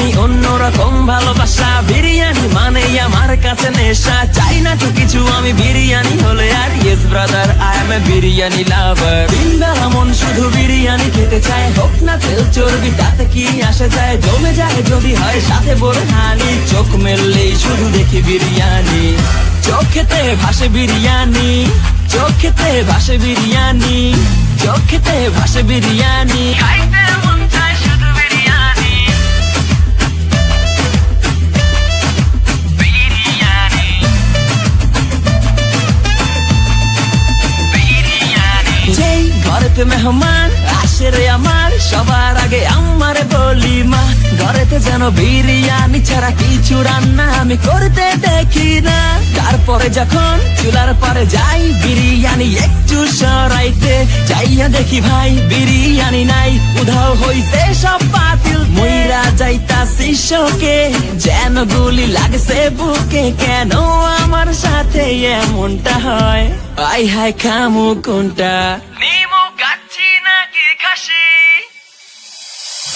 বিরিয়ানি অন্যরকম ভালোবাসা, বিরিয়ানি মানে আমার কাছে নেশা। চাই না তো কিছু আমি বিরিয়ানি হলে আর, yes brother I M A biryani লাভার। দিনবেলা মন শুধু বিরিয়ানি খেতে চায়, হোক না তেল চর্বি তাতে কি আসে যায়। জমে যায় যদি হয় সাথে বড় হানি, চোখ মেললেই শুধু দেখি বিরিয়ানি। চোখেতে ভাসে বিরিয়ানি, চোখেতে ভাসে বিরিয়ানি, চোখেতে ভাসে বিরিয়ানি। খাইতে মন চায় শুধু বিরিয়ানি, বিরিয়ানি, বিরিয়ানি। যেই ঘরেতে মেহমান আসে রে আমার, সবার আগে আমারে বলি মা। ঘরেতে যেন বিরিয়ানি ছাড়া কিছু রান্না আমি করতে দেখি না। তারপরে যখন চুলার পরে যাই বিরিয়ানি একটু সরাইতে, যাইয়া দেখি ভাই বিরিয়ানি নাই, উধাও হইছে সব বাতিল। মইরা যাইতাছি শোকে, যেন গুলি লাগছে বুকে। কেন আমার সাথে এমনটা হয়, আই হায় খামু কোনটা, নিমু কাচ্ছি নাকি খাসি।